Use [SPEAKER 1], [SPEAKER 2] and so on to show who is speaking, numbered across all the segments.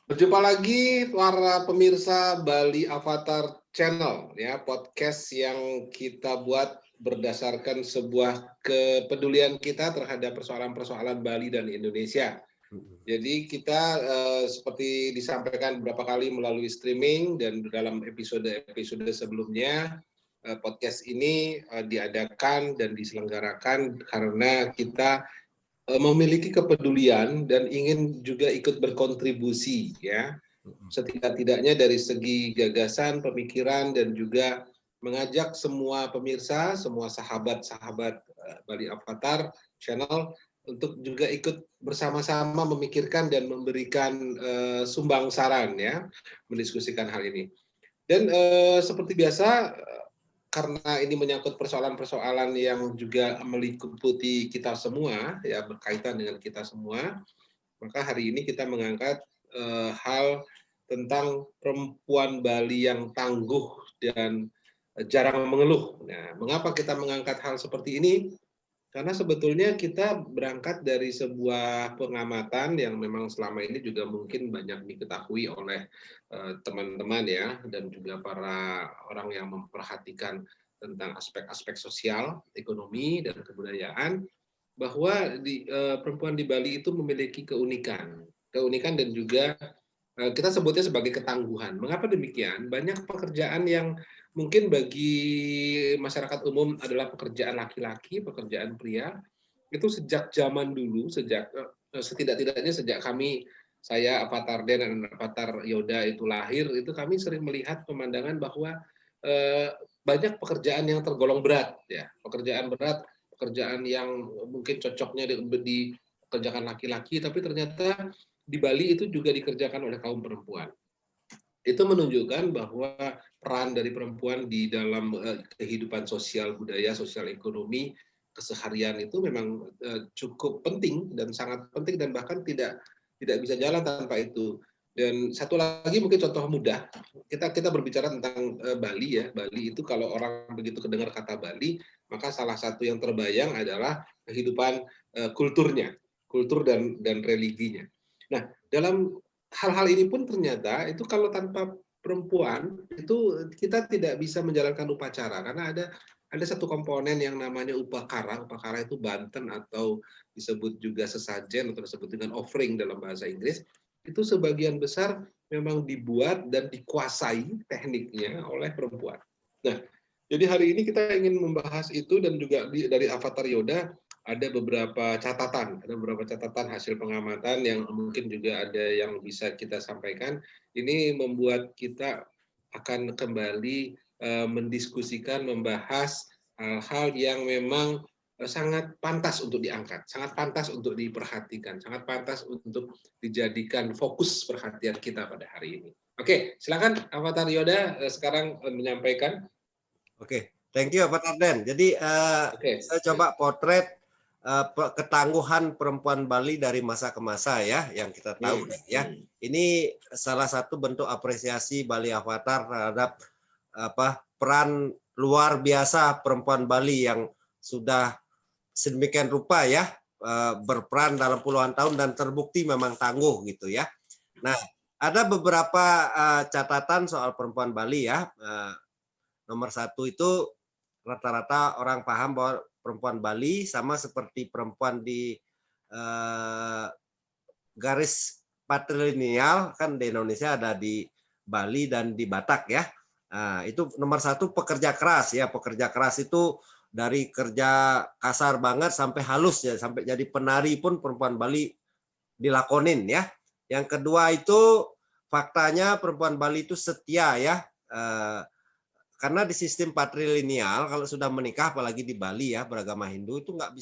[SPEAKER 1] Berjumpa lagi para pemirsa Bali Avatar Channel, ya, podcast yang kita buat berdasarkan sebuah kepedulian kita terhadap persoalan-persoalan Bali dan Indonesia. Jadi kita seperti disampaikan beberapa kali melalui streaming dan dalam episode-episode sebelumnya, podcast ini diadakan dan diselenggarakan karena kita memiliki kepedulian dan ingin juga ikut berkontribusi, ya, setidak-tidaknya dari segi gagasan, pemikiran, dan juga mengajak semua pemirsa, semua sahabat-sahabat Bali Avatar Channel untuk juga ikut bersama-sama memikirkan dan memberikan sumbang saran, ya, mendiskusikan hal ini. Dan seperti biasa, karena ini menyangkut persoalan-persoalan yang juga meliputi kita semua, ya, berkaitan dengan kita semua, maka hari ini kita mengangkat hal tentang perempuan Bali yang tangguh dan jarang mengeluh. Nah, mengapa kita mengangkat hal seperti ini? Karena sebetulnya kita berangkat dari sebuah pengamatan yang memang selama ini juga mungkin banyak diketahui oleh teman-teman, ya, dan juga para orang yang memperhatikan tentang aspek-aspek sosial, ekonomi, dan kebudayaan, bahwa perempuan di Bali itu memiliki keunikan dan juga kita sebutnya sebagai ketangguhan. Mengapa demikian? Banyak pekerjaan yang mungkin bagi masyarakat umum adalah pekerjaan laki-laki, pekerjaan pria, itu sejak zaman dulu, sejak setidak-tidaknya sejak saya Avatar Den dan Avatar Yoda itu lahir, itu kami sering melihat pemandangan bahwa banyak pekerjaan yang tergolong berat, ya, pekerjaan berat, pekerjaan yang mungkin cocoknya dikerjakan laki-laki, tapi ternyata di Bali itu juga dikerjakan oleh kaum perempuan. Itu menunjukkan bahwa peran dari perempuan di dalam kehidupan sosial budaya, sosial ekonomi, keseharian itu memang cukup penting dan sangat penting, dan bahkan tidak bisa jalan tanpa itu. Dan satu lagi mungkin contoh mudah, kita berbicara tentang Bali, ya. Bali itu kalau orang begitu kedengar kata Bali, maka salah satu yang terbayang adalah kehidupan kulturnya, kultur dan religinya. Nah, dalam hal-hal ini pun ternyata itu kalau tanpa perempuan itu kita tidak bisa menjalankan upacara, karena ada satu komponen yang namanya upakara. Upakara itu Banten atau disebut juga sesajen atau disebut dengan offering dalam bahasa Inggris. Itu sebagian besar memang dibuat dan dikuasai tekniknya oleh perempuan. Nah, jadi hari ini kita ingin membahas itu, dan juga dari Avatar Yoda ada beberapa catatan hasil pengamatan yang mungkin juga ada yang bisa kita sampaikan. Ini membuat kita akan kembali mendiskusikan, membahas hal-hal yang memang sangat pantas untuk diangkat, sangat pantas untuk diperhatikan, sangat pantas untuk dijadikan fokus perhatian kita pada hari ini. Oke, silakan Avatar Yoda sekarang menyampaikan.
[SPEAKER 2] Oke, thank you Pak Tarden. Jadi saya coba potret ketangguhan perempuan Bali dari masa ke masa, ya, yang kita tahu, ya. Ini salah satu bentuk apresiasi Bali Avatar terhadap peran luar biasa perempuan Bali yang sudah sedemikian rupa, ya, berperan dalam puluhan tahun dan terbukti memang tangguh gitu, ya. Nah, ada beberapa catatan soal perempuan Bali, ya. Nomor satu itu rata-rata orang paham bahwa perempuan Bali sama seperti perempuan di garis patrilineal, kan di Indonesia ada di Bali dan di Batak, ya. Nah, itu nomor satu pekerja keras, ya. Pekerja keras itu dari kerja kasar banget sampai halus, ya, sampai jadi penari pun perempuan Bali dilakonin, ya. Yang kedua itu faktanya perempuan Bali itu setia, ya. Karena di sistem patrilineal kalau sudah menikah, apalagi di Bali, ya, beragama Hindu, itu nggak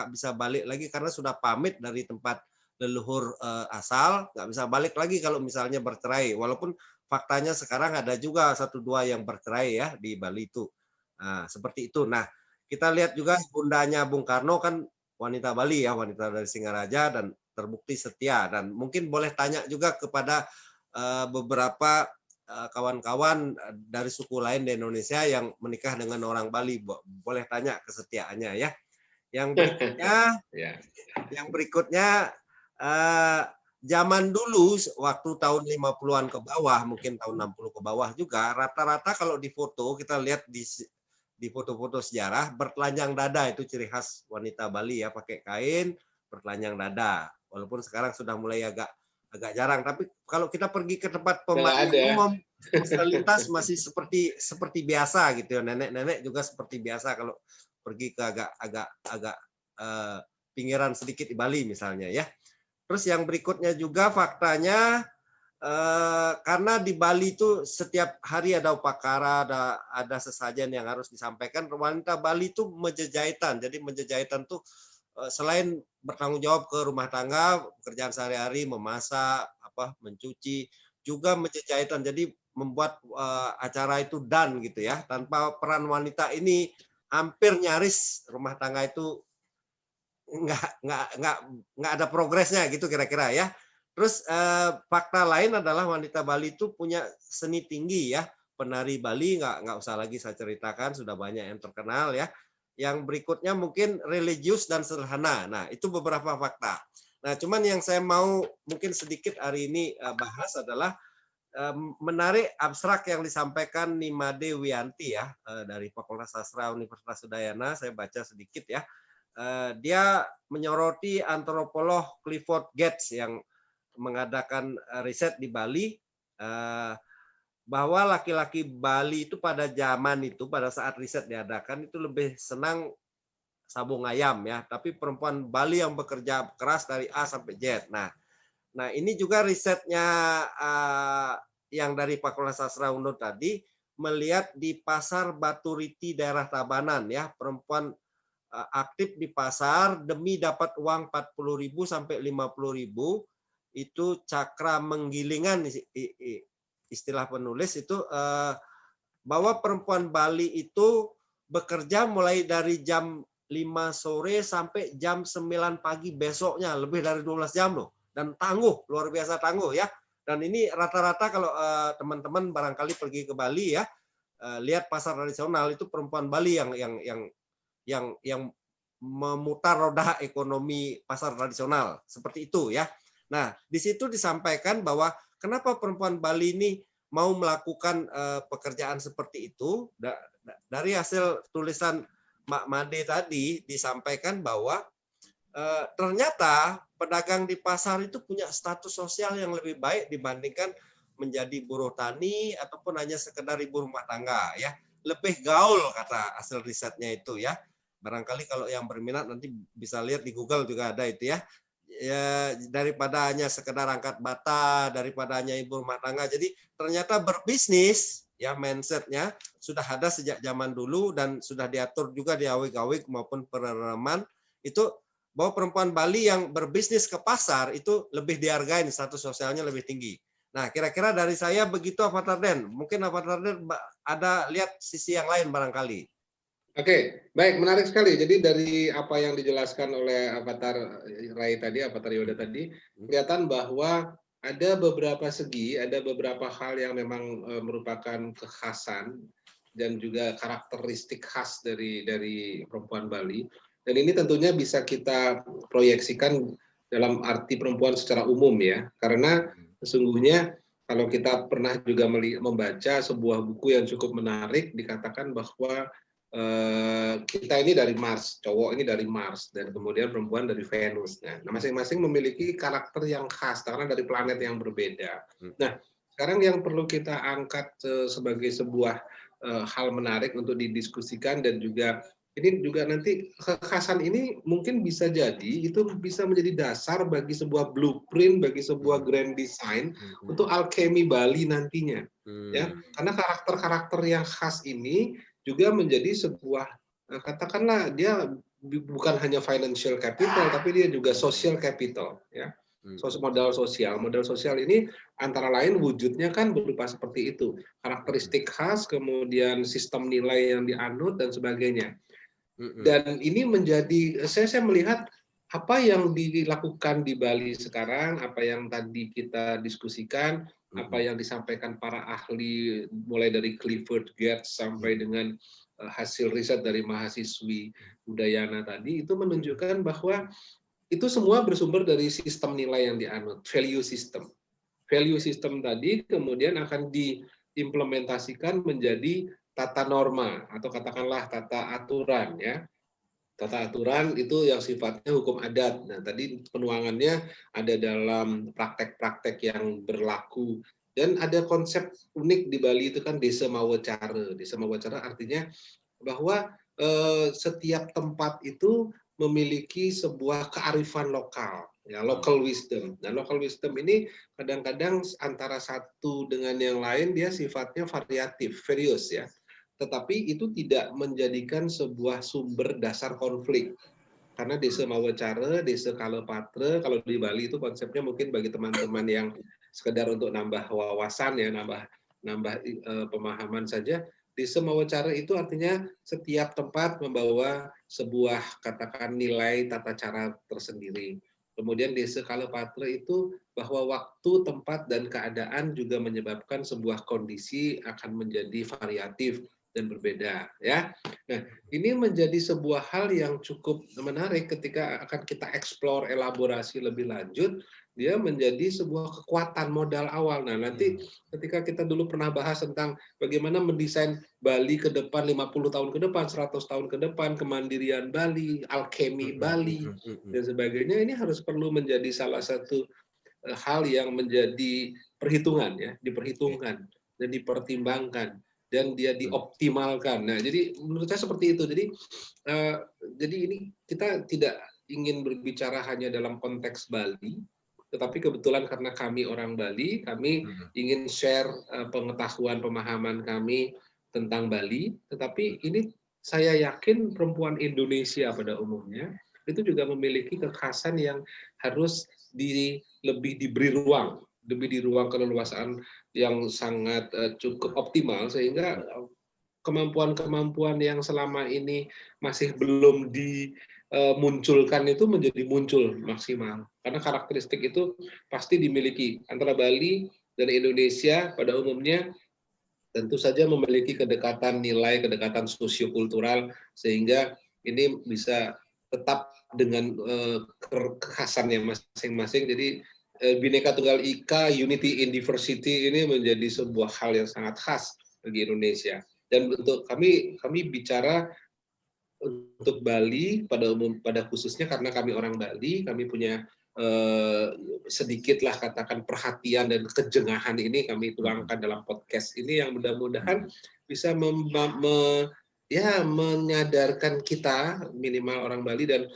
[SPEAKER 2] bisa balik lagi karena sudah pamit dari tempat leluhur asal, nggak bisa balik lagi kalau misalnya bercerai. Walaupun faktanya sekarang ada juga 1-2 yang bercerai, ya, di Bali itu. Nah, seperti itu. Nah, kita lihat juga bundanya Bung Karno kan wanita Bali, ya, wanita dari Singaraja dan terbukti setia. Dan mungkin boleh tanya juga kepada beberapa kawan-kawan dari suku lain di Indonesia yang menikah dengan orang Bali, boleh tanya kesetiaannya, ya. Yang berikutnya zaman dulu waktu tahun 50-an ke bawah, mungkin tahun 60 ke bawah juga, rata-rata kalau di foto kita lihat di foto-foto sejarah bertelanjang dada itu ciri khas wanita Bali ya, pakai kain bertelanjang dada. Walaupun sekarang sudah mulai agak agak jarang, tapi kalau kita pergi ke tempat
[SPEAKER 1] Nggak
[SPEAKER 2] pemandian
[SPEAKER 1] ada.
[SPEAKER 2] umum, fasilitas masih seperti biasa gitu ya. Nenek-nenek juga seperti biasa kalau pergi ke agak pinggiran sedikit di Bali misalnya ya. Terus yang berikutnya juga faktanya karena di Bali itu setiap hari ada upacara, ada sesajen yang harus disampaikan. Wanita Bali itu menjejahitan. Jadi menjejahitan tuh selain bertanggung jawab ke rumah tangga, pekerjaan sehari-hari, memasak, mencuci, juga menjejahitan. Jadi membuat acara itu done gitu ya. Tanpa peran wanita ini hampir nyaris rumah tangga itu nggak ada progresnya gitu kira-kira ya. Terus fakta lain adalah wanita Bali itu punya seni tinggi ya. Penari Bali nggak usah lagi saya ceritakan, sudah banyak yang terkenal ya. Yang berikutnya mungkin religius dan sederhana. Nah itu beberapa fakta. Nah cuman yang saya mau mungkin sedikit hari ini bahas adalah menarik abstrak yang disampaikan Nimade Wianti ya dari Fakultas Sastra Universitas Udayana. Saya baca sedikit ya. Dia menyoroti antropolog Clifford Geertz yang mengadakan riset di Bali bahwa laki-laki Bali itu pada zaman itu, pada saat riset diadakan itu lebih senang sabung ayam ya, tapi perempuan Bali yang bekerja keras dari A sampai Z. Nah ini juga risetnya yang dari Fakultas Sastra Unur tadi melihat di pasar Baturiti daerah Tabanan ya, perempuan aktif di pasar demi dapat uang 40.000 sampai 50.000 itu cakra menggilingan istilah penulis itu bahwa perempuan Bali itu bekerja mulai dari jam 5 sore sampai jam 9 pagi besoknya, lebih dari 12 jam loh, dan tangguh, luar biasa tangguh ya. Dan ini rata-rata kalau teman-teman barangkali pergi ke Bali ya, lihat pasar tradisional itu perempuan Bali yang memutar roda ekonomi pasar tradisional seperti itu ya. Nah, di situ disampaikan bahwa kenapa perempuan Bali ini mau melakukan pekerjaan seperti itu. Dari hasil tulisan Mak Made tadi disampaikan bahwa ternyata pedagang di pasar itu punya status sosial yang lebih baik dibandingkan menjadi buruh tani ataupun hanya sekedar ibu rumah tangga ya. Lebih gaul kata hasil risetnya itu ya. Barangkali kalau yang berminat nanti bisa lihat di Google juga ada itu ya. Ya daripada hanya sekedar angkat bata, daripada hanya ibu rumah tangga. Jadi ternyata berbisnis ya mindsetnya sudah ada sejak zaman dulu dan sudah diatur juga di awik-awik maupun perereman itu bahwa perempuan Bali yang berbisnis ke pasar itu lebih dihargai, status sosialnya lebih tinggi. Nah, kira-kira dari saya begitu Avatar Den. Mungkin Avatar Den ada lihat sisi yang lain barangkali.
[SPEAKER 1] Oke, baik, menarik sekali. Jadi dari apa yang dijelaskan oleh Avatar Rai tadi, Avatar Yoda tadi, kelihatan bahwa ada beberapa segi, ada beberapa hal yang memang merupakan kekhasan dan juga karakteristik khas dari perempuan Bali. Dan ini tentunya bisa kita proyeksikan dalam arti perempuan secara umum ya, karena sesungguhnya kalau kita pernah juga membaca sebuah buku yang cukup menarik, dikatakan bahwa kita ini dari Mars, cowok ini dari Mars, dan kemudian perempuan dari Venus. Nah, masing-masing memiliki karakter yang khas karena dari planet yang berbeda. Nah, sekarang yang perlu kita angkat sebagai sebuah hal menarik untuk didiskusikan dan juga ini juga nanti kekhasan ini mungkin bisa jadi itu bisa menjadi dasar bagi sebuah blueprint, bagi sebuah grand design untuk alkemi Bali nantinya. Ya, karena karakter-karakter yang khas ini juga menjadi sebuah katakanlah dia bukan hanya financial capital tapi dia juga social capital ya. Modal sosial ini antara lain wujudnya kan berupa seperti itu, karakteristik khas, kemudian sistem nilai yang dianut dan sebagainya. Dan ini menjadi saya melihat apa yang dilakukan di Bali sekarang, apa yang tadi kita diskusikan, apa yang disampaikan para ahli mulai dari Clifford Geertz sampai dengan hasil riset dari mahasiswi Udayana tadi itu menunjukkan bahwa itu semua bersumber dari sistem nilai yang dianut, value system. Value system tadi kemudian akan diimplementasikan menjadi tata norma atau katakanlah tata aturan ya. Tata aturan itu yang sifatnya hukum adat. Nah, tadi penuangannya ada dalam praktek-praktek yang berlaku dan ada konsep unik di Bali itu kan desa mawacara. Desa mawacara artinya bahwa setiap tempat itu memiliki sebuah kearifan lokal, ya local wisdom. Dan local wisdom ini kadang-kadang antara satu dengan yang lain dia sifatnya variatif, various ya. Tetapi itu tidak menjadikan sebuah sumber dasar konflik. Karena desa mawacara, desa kalepatra, kalau di Bali itu konsepnya mungkin bagi teman-teman yang sekedar untuk nambah wawasan ya, nambah pemahaman saja. Desa mawacara itu artinya setiap tempat membawa sebuah katakan nilai tata cara tersendiri. Kemudian desa kalepatra itu bahwa waktu, tempat, dan keadaan juga menyebabkan sebuah kondisi akan menjadi variatif dan berbeda ya. Nah, ini menjadi sebuah hal yang cukup menarik ketika akan kita eksplor elaborasi lebih lanjut, dia menjadi sebuah kekuatan modal awal. Nah, nanti ketika kita dulu pernah bahas tentang bagaimana mendesain Bali ke depan 50 tahun ke depan, 100 tahun ke depan, kemandirian Bali, alkemi Bali dan sebagainya, ini harus perlu menjadi salah satu hal yang menjadi perhitungan ya, diperhitungkan dan dipertimbangkan dan dia dioptimalkan. Nah, jadi menurut saya seperti itu. Jadi ini kita tidak ingin berbicara hanya dalam konteks Bali, tetapi kebetulan karena kami orang Bali, kami ingin share pengetahuan pemahaman kami tentang Bali. Tetapi ini saya yakin perempuan Indonesia pada umumnya itu juga memiliki kekhasan yang harus lebih diberi ruang, lebih di ruang keleluasaan yang sangat cukup optimal sehingga kemampuan-kemampuan yang selama ini masih belum dimunculkan itu menjadi muncul maksimal. Karena karakteristik itu pasti dimiliki antara Bali dan Indonesia pada umumnya tentu saja memiliki kedekatan nilai, kedekatan sosiokultural sehingga ini bisa tetap dengan kekhasannya masing-masing. Jadi Bhinneka Tunggal Ika, Unity in Diversity ini menjadi sebuah hal yang sangat khas bagi Indonesia. Dan untuk kami bicara untuk Bali pada khususnya karena kami orang Bali, kami punya sedikitlah katakan perhatian dan kejengahan ini kami tuangkan dalam podcast ini yang mudah-mudahan bisa menyadarkan kita minimal orang Bali dan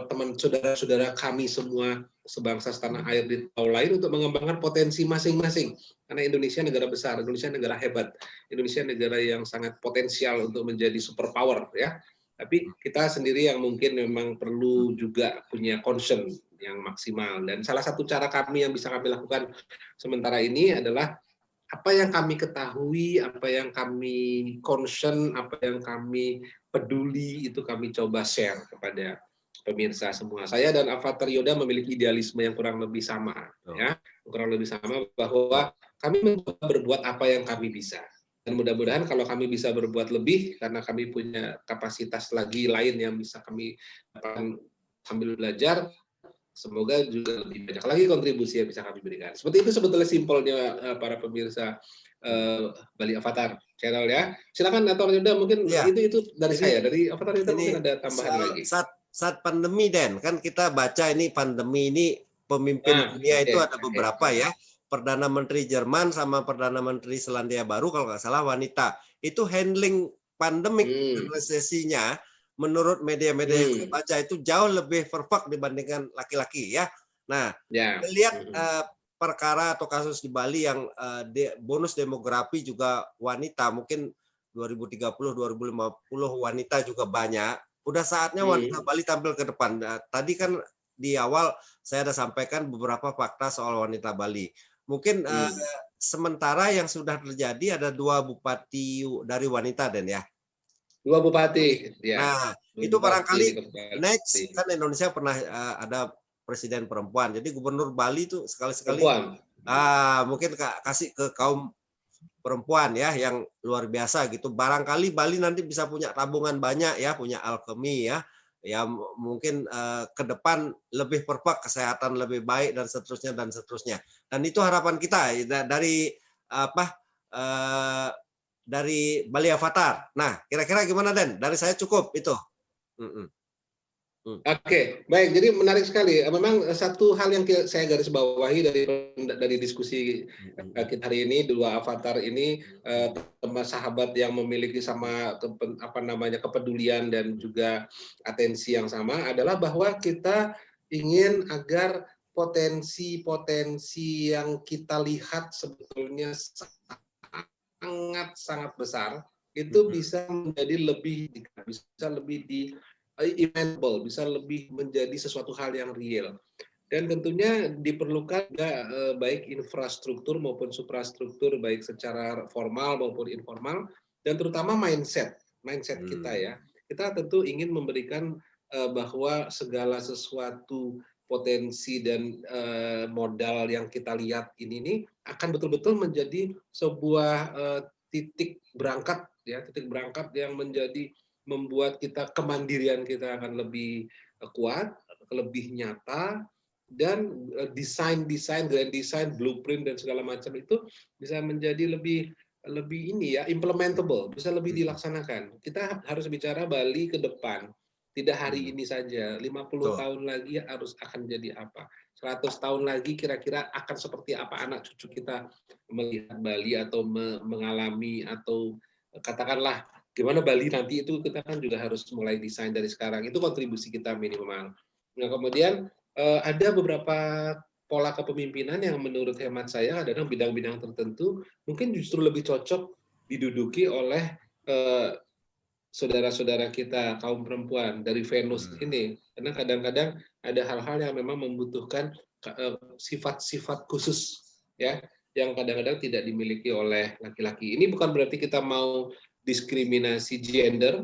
[SPEAKER 1] teman saudara-saudara kami semua sebangsa setanah air di pulau lain untuk mengembangkan potensi masing-masing. Karena Indonesia negara besar, Indonesia negara hebat, Indonesia negara yang sangat potensial untuk menjadi superpower ya. Tapi kita sendiri yang mungkin memang perlu juga punya concern yang maksimal. Dan salah satu cara kami yang bisa kami lakukan sementara ini adalah apa yang kami ketahui, apa yang kami concern, apa yang kami peduli, itu kami coba share kepada pemirsa semua. Saya dan Avatar Yoda memiliki idealisme yang kurang lebih sama, ya, kurang lebih sama bahwa kami mencoba berbuat apa yang kami bisa. Dan mudah-mudahan kalau kami bisa berbuat lebih, karena kami punya kapasitas lagi lain yang bisa kami dapatkan sambil belajar, semoga juga lebih banyak lagi kontribusi yang bisa kami berikan. Seperti itu sebetulnya simpelnya para pemirsa Bali Avatar Channel ya. Silakan Avatar Yoda mungkin ya. Itu dari saya, dari Avatar Yoda mungkin ada tambahan lagi.
[SPEAKER 2] Saat pandemi Dan, kan kita baca ini pandemi ini pemimpin dunia itu ada beberapa ya. Perdana Menteri Jerman sama Perdana Menteri Selandia Baru kalau nggak salah wanita. Itu handling pandemik dan resesinya menurut media-media yang saya baca itu jauh lebih perfect dibandingkan laki-laki ya. Nah, melihat perkara atau kasus di Bali yang bonus demografi juga wanita, mungkin 2030-2050 wanita juga banyak. Udah saatnya wanita Bali tampil ke depan. Nah, tadi kan di awal saya ada sampaikan beberapa fakta soal wanita Bali. Mungkin sementara yang sudah terjadi ada 2 bupati dari wanita Dan ya.
[SPEAKER 1] 2 bupati. Ya.
[SPEAKER 2] Nah, itu barangkali next kan Indonesia pernah ada presiden perempuan. Jadi gubernur Bali itu sekali-sekali mungkin kasih ke kaum perempuan ya yang luar biasa gitu. Barangkali Bali nanti bisa punya tabungan banyak ya, punya alkemi ya. ya mungkin ke depan lebih perfect, kesehatan lebih baik dan seterusnya dan seterusnya. Dan itu harapan kita dari dari Bali Avatar. Nah, kira-kira gimana Den? Dari saya cukup itu.
[SPEAKER 1] Oke, baik. Jadi menarik sekali. Memang satu hal yang saya garis bawahi dari diskusi kita hari ini, dua avatar ini, teman sahabat yang memiliki sama kepedulian dan juga atensi yang sama adalah bahwa kita ingin agar potensi-potensi yang kita lihat sebetulnya sangat besar itu bisa menjadi lebih imaginable, bisa lebih menjadi sesuatu hal yang real. Dan tentunya diperlukan baik infrastruktur maupun suprastruktur, baik secara formal maupun informal, dan terutama mindset kita ya. Kita tentu ingin memberikan bahwa segala sesuatu potensi dan modal yang kita lihat ini akan betul-betul menjadi sebuah titik berangkat yang menjadi membuat kemandirian kita akan lebih kuat, lebih nyata, dan desain, grand design, blueprint dan segala macam itu bisa menjadi lebih implementable, bisa lebih dilaksanakan. Kita harus bicara Bali ke depan, tidak hari ini saja. 50 tahun lagi akan jadi apa? 100 tahun lagi kira-kira akan seperti apa anak cucu kita melihat Bali atau mengalami atau katakanlah gimana Bali nanti, itu kita kan juga harus mulai desain dari sekarang. Itu kontribusi kita minimal. Nah, kemudian ada beberapa pola kepemimpinan yang menurut hemat saya kadang bidang-bidang tertentu mungkin justru lebih cocok diduduki oleh saudara-saudara kita kaum perempuan dari Venus ini, karena kadang-kadang ada hal-hal yang memang membutuhkan sifat-sifat khusus ya, yang kadang-kadang tidak dimiliki oleh laki-laki. Ini bukan berarti kita mau diskriminasi gender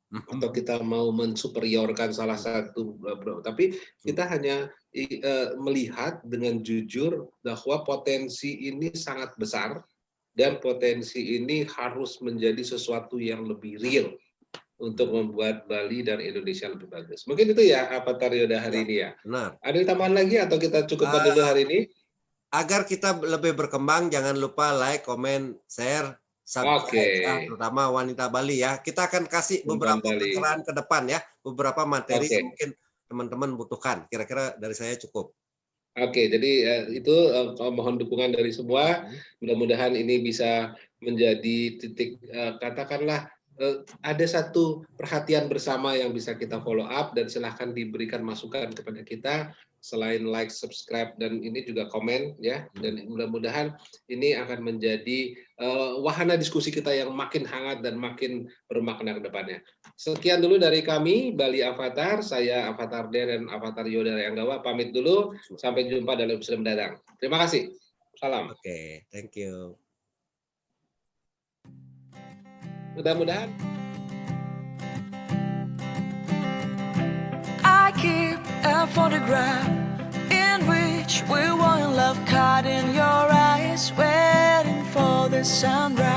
[SPEAKER 1] atau kita mau mensuperiorkan salah satu, tapi kita hanya melihat dengan jujur bahwa potensi ini sangat besar dan potensi ini harus menjadi sesuatu yang lebih real untuk membuat Bali dan Indonesia lebih bagus. Mungkin itu ya Avatar Yoda hari ini ya.
[SPEAKER 2] Benar.
[SPEAKER 1] Ada tambahan lagi atau kita cukupkan dulu hari ini?
[SPEAKER 2] Agar kita lebih berkembang, jangan lupa like, comment, share, subscribe, terutama wanita Bali ya. Kita akan kasih beberapa pencerahan ke depan ya, beberapa materi yang mungkin teman-teman butuhkan. Kira-kira dari saya cukup.
[SPEAKER 1] Oke, jadi itu mohon dukungan dari semua. Mudah-mudahan ini bisa menjadi titik, katakanlah ada satu perhatian bersama yang bisa kita follow up, dan silahkan diberikan masukan kepada kita selain like, subscribe, dan ini juga komen ya. Dan mudah-mudahan ini akan menjadi wahana diskusi kita yang makin hangat dan makin bermakna ke depannya. Sekian dulu dari kami, Bali Avatar. Saya Avatar D dan Avatar Yoda yang Ganggawa. Pamit dulu. Sampai jumpa dalam episode mendatang. Terima kasih. Salam.
[SPEAKER 2] Oke, thank you.
[SPEAKER 1] Mudah-mudahan.
[SPEAKER 3] I keep a photograph in which we were in love, caught in your eyes, waiting for the sunrise.